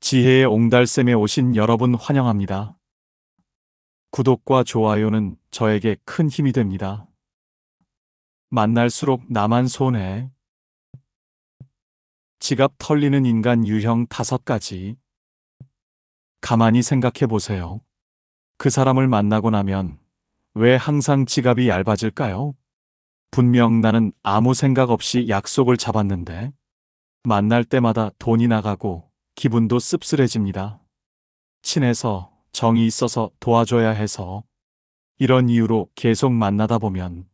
지혜의 옹달샘에 오신 여러분 환영합니다. 구독과 좋아요는 저에게 큰 힘이 됩니다. 만날수록 나만 손해. 지갑 털리는 인간 유형 5가지. 가만히 생각해 보세요. 그 사람을 만나고 나면 왜 항상 지갑이 얇아질까요? 분명 나는 아무 생각 없이 약속을 잡았는데 만날 때마다 돈이 나가고 기분도 씁쓸해집니다. 친해서 정이 있어서 도와줘야 해서 이런 이유로 계속 만나다 보면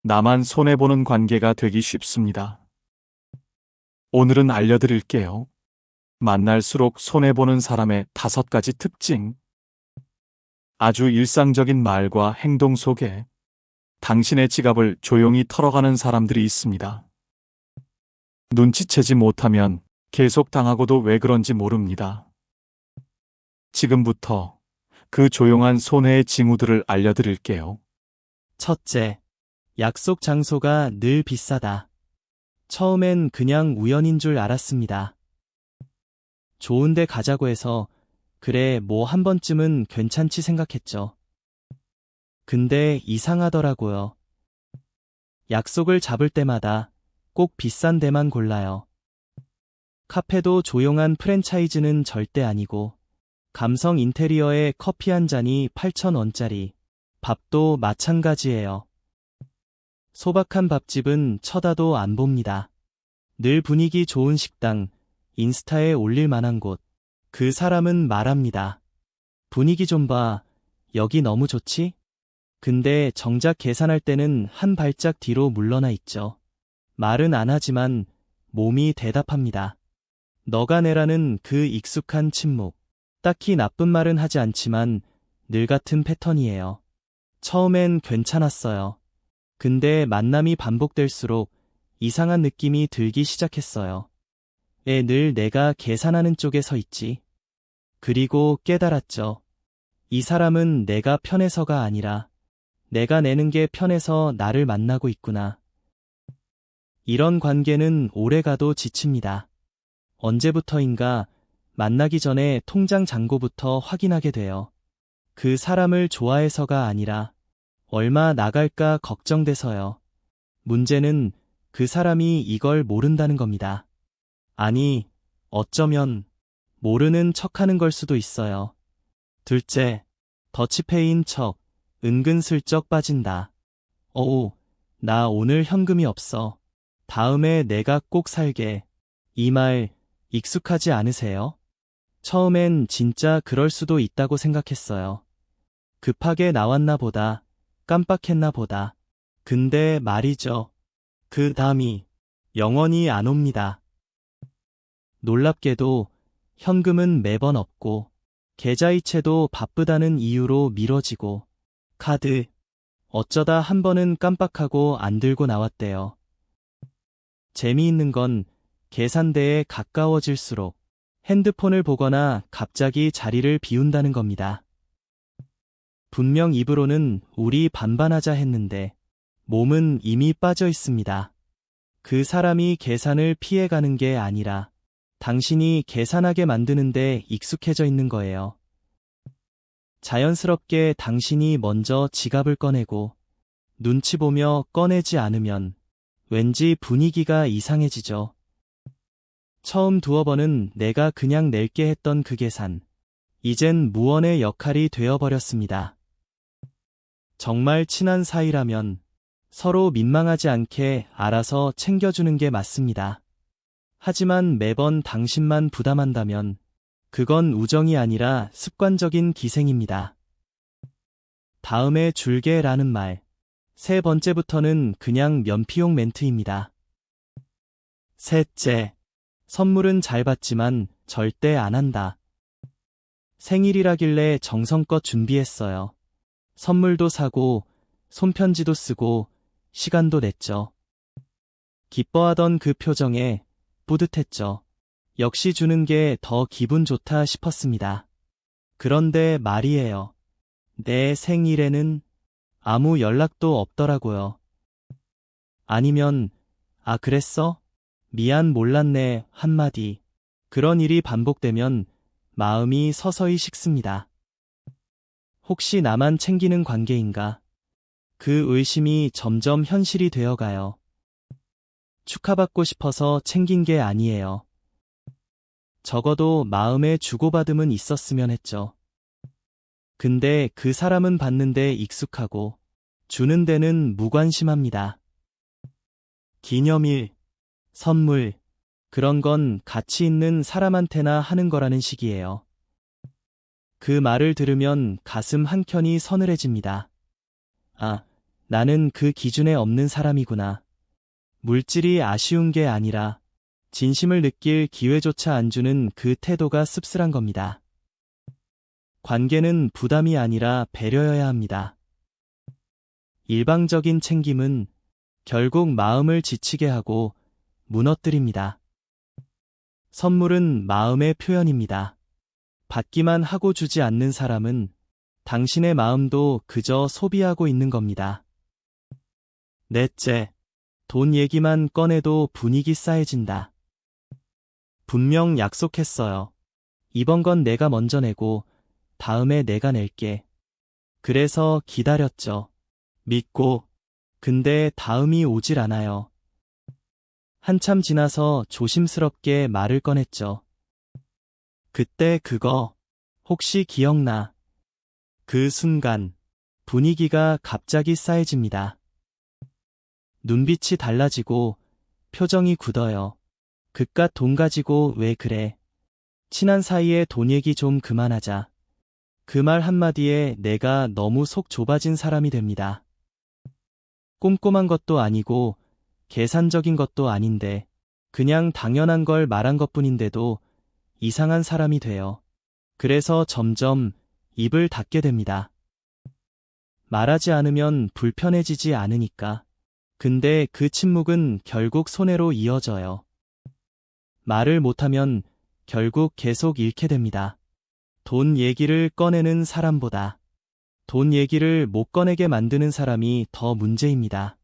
나만 손해보는 관계가 되기 쉽습니다. 오늘은 알려드릴게요. 만날수록 손해보는 사람의 5가지 특징. 아주 일상적인 말과 행동 속에 당신의 지갑을 조용히 털어가는 사람들이 있습니다. 눈치채지 못하면 계속 당하고도 왜 그런지 모릅니다. 지금부터 그 조용한 손해의 징후들을 알려드릴게요. 첫째, 약속 장소가 늘 비싸다. 처음엔 그냥 우연인 줄 알았습니다. 좋은데 가자고 해서 그래 뭐 한 번쯤은 괜찮지 생각했죠. 근데 이상하더라고요. 약속을 잡을 때마다 꼭 비싼 데만 골라요. 카페도 조용한 프랜차이즈는 절대 아니고 감성 인테리어에 커피 한 잔이 8,000원짜리. 밥도 마찬가지예요. 소박한 밥집은 쳐다도 안 봅니다. 늘 분위기 좋은 식당, 인스타에 올릴 만한 곳. 그 사람은 말합니다. 분위기 좀 봐. 여기 너무 좋지? 근데 정작 계산할 때는 한 발짝 뒤로 물러나 있죠. 말은 안 하지만 몸이 대답합니다. 너가 내라는 그 익숙한 침묵. 딱히 나쁜 말은 하지 않지만 늘 같은 패턴이에요. 처음엔 괜찮았어요. 근데 만남이 반복될수록 이상한 느낌이 들기 시작했어요. 늘 내가 계산하는 쪽에 서 있지. 그리고 깨달았죠. 이 사람은 내가 편해서가 아니라 내가 내는 게 편해서 나를 만나고 있구나. 이런 관계는 오래가도 지칩니다. 언제부터인가 만나기 전에 통장 잔고부터 확인하게 돼요. 그 사람을 좋아해서가 아니라 얼마 나갈까 걱정돼서요. 문제는 그 사람이 이걸 모른다는 겁니다. 아니, 어쩌면 모르는 척하는 걸 수도 있어요. 둘째, 더치페이인 척, 은근슬쩍 빠진다. 어우, 나 오늘 현금이 없어. 다음에 내가 꼭 살게. 이 말 익숙하지 않으세요? 처음엔 진짜 그럴 수도 있다고 생각했어요. 급하게 나왔나 보다, 깜빡했나 보다. 근데 말이죠. 그 다음이 영원히 안 옵니다. 놀랍게도 현금은 매번 없고 계좌이체도 바쁘다는 이유로 미뤄지고 카드 어쩌다 한 번은 깜빡하고 안 들고 나왔대요. 재미있는 건 계산대에 가까워질수록 핸드폰을 보거나 갑자기 자리를 비운다는 겁니다. 분명 입으로는 우리 반반하자 했는데 몸은 이미 빠져 있습니다. 그 사람이 계산을 피해가는 게 아니라 당신이 계산하게 만드는데 익숙해져 있는 거예요. 자연스럽게 당신이 먼저 지갑을 꺼내고 눈치 보며 꺼내지 않으면 왠지 분위기가 이상해지죠. 처음 두어 번은 내가 그냥 낼게 했던 그 계산. 이젠 무언의 역할이 되어버렸습니다. 정말 친한 사이라면 서로 민망하지 않게 알아서 챙겨주는 게 맞습니다. 하지만 매번 당신만 부담한다면 그건 우정이 아니라 습관적인 기생입니다. 다음에 줄게라는 말. 세 번째부터는 그냥 면피용 멘트입니다. 셋째, 선물은 잘 받지만 절대 안 한다. 생일이라길래 정성껏 준비했어요. 선물도 사고 손편지도 쓰고 시간도 냈죠. 기뻐하던 그 표정에 뿌듯했죠. 역시 주는 게 더 기분 좋다 싶었습니다. 그런데 말이에요. 내 생일에는 아무 연락도 없더라고요. 아니면 그랬어? 미안 몰랐네 한마디. 그런 일이 반복되면 마음이 서서히 식습니다. 혹시 나만 챙기는 관계인가? 그 의심이 점점 현실이 되어가요. 축하받고 싶어서 챙긴 게 아니에요. 적어도 마음의 주고받음은 있었으면 했죠. 근데 그 사람은 받는데 익숙하고 주는 데는 무관심합니다. 기념일, 선물, 그런 건 가치 있는 사람한테나 하는 거라는 식이에요. 그 말을 들으면 가슴 한켠이 서늘해집니다. 아, 나는 그 기준에 없는 사람이구나. 물질이 아쉬운 게 아니라 진심을 느낄 기회조차 안 주는 그 태도가 씁쓸한 겁니다. 관계는 부담이 아니라 배려여야 합니다. 일방적인 챙김은 결국 마음을 지치게 하고 무너뜨립니다. 선물은 마음의 표현입니다. 받기만 하고 주지 않는 사람은 당신의 마음도 그저 소비하고 있는 겁니다. 넷째, 돈 얘기만 꺼내도 분위기 싸해진다. 분명 약속했어요. 이번 건 내가 먼저 내고 다음에 내가 낼게. 그래서 기다렸죠. 믿고. 근데 다음이 오질 않아요. 한참 지나서 조심스럽게 말을 꺼냈죠. 그때 그거 혹시 기억나? 그 순간 분위기가 갑자기 싸해집니다. 눈빛이 달라지고 표정이 굳어요. 그깟 돈 가지고 왜 그래? 친한 사이에 돈 얘기 좀 그만하자. 그 말 한마디에 내가 너무 속 좁아진 사람이 됩니다. 꼼꼼한 것도 아니고 계산적인 것도 아닌데 그냥 당연한 걸 말한 것뿐인데도 이상한 사람이 돼요. 그래서 점점 입을 닫게 됩니다. 말하지 않으면 불편해지지 않으니까. 근데 그 침묵은 결국 손해로 이어져요. 말을 못하면 결국 계속 잃게 됩니다. 돈 얘기를 꺼내는 사람보다 돈 얘기를 못 꺼내게 만드는 사람이 더 문제입니다.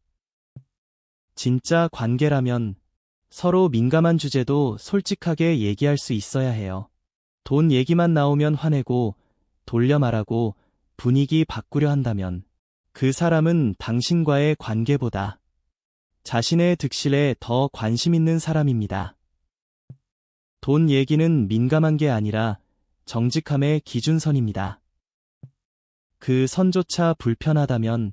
진짜 관계라면 서로 민감한 주제도 솔직하게 얘기할 수 있어야 해요. 돈 얘기만 나오면 화내고 돌려 말하고 분위기 바꾸려 한다면 그 사람은 당신과의 관계보다 자신의 득실에 더 관심 있는 사람입니다. 돈 얘기는 민감한 게 아니라 정직함의 기준선입니다. 그 선조차 불편하다면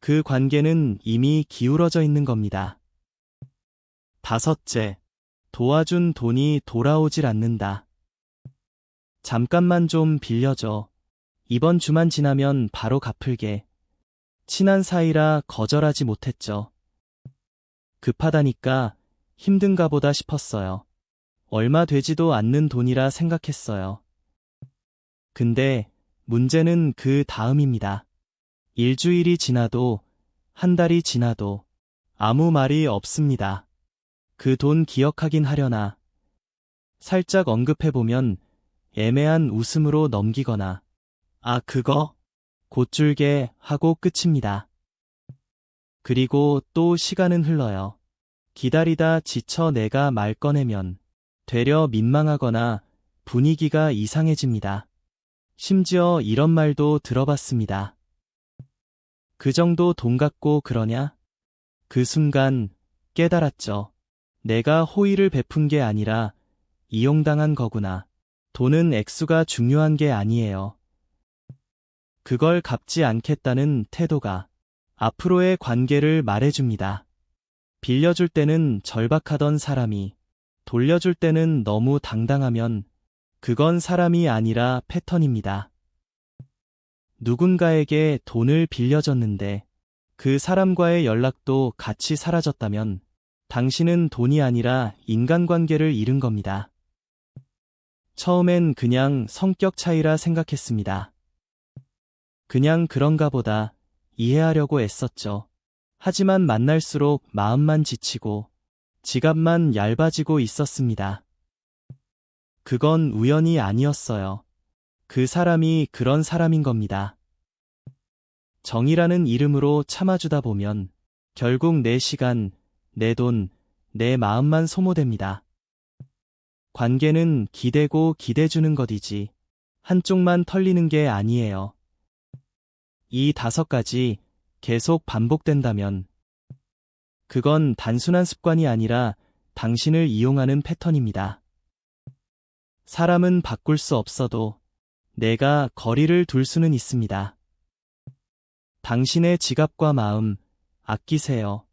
그 관계는 이미 기울어져 있는 겁니다. 다섯째, 도와준 돈이 돌아오질 않는다. 잠깐만 좀 빌려줘. 이번 주만 지나면 바로 갚을게. 친한 사이라 거절하지 못했죠. 급하다니까 힘든가 보다 싶었어요. 얼마 되지도 않는 돈이라 생각했어요. 근데 문제는 그 다음입니다. 일주일이 지나도 한 달이 지나도 아무 말이 없습니다. 그 돈 기억하긴 하려나. 살짝 언급해보면 애매한 웃음으로 넘기거나 아 그거? 곧줄게 하고 끝입니다. 그리고 또 시간은 흘러요. 기다리다 지쳐 내가 말 꺼내면 되려 민망하거나 분위기가 이상해집니다. 심지어 이런 말도 들어봤습니다. 그 정도 돈 갖고 그러냐? 그 순간 깨달았죠. 내가 호의를 베푼 게 아니라 이용당한 거구나. 돈은 액수가 중요한 게 아니에요. 그걸 갚지 않겠다는 태도가 앞으로의 관계를 말해줍니다. 빌려줄 때는 절박하던 사람이 돌려줄 때는 너무 당당하면 그건 사람이 아니라 패턴입니다. 누군가에게 돈을 빌려줬는데 그 사람과의 연락도 같이 사라졌다면 당신은 돈이 아니라 인간관계를 잃은 겁니다. 처음엔 그냥 성격 차이라 생각했습니다. 그냥 그런가 보다 이해하려고 애썼죠. 하지만 만날수록 마음만 지치고 지갑만 얇아지고 있었습니다. 그건 우연이 아니었어요. 그 사람이 그런 사람인 겁니다. 정이라는 이름으로 참아주다 보면 결국 내 시간, 내 돈, 내 마음만 소모됩니다. 관계는 기대고 기대주는 것이지 한쪽만 털리는 게 아니에요. 이 5가지 계속 반복된다면 그건 단순한 습관이 아니라 당신을 이용하는 패턴입니다. 사람은 바꿀 수 없어도 내가 거리를 둘 수는 있습니다. 당신의 지갑과 마음 아끼세요.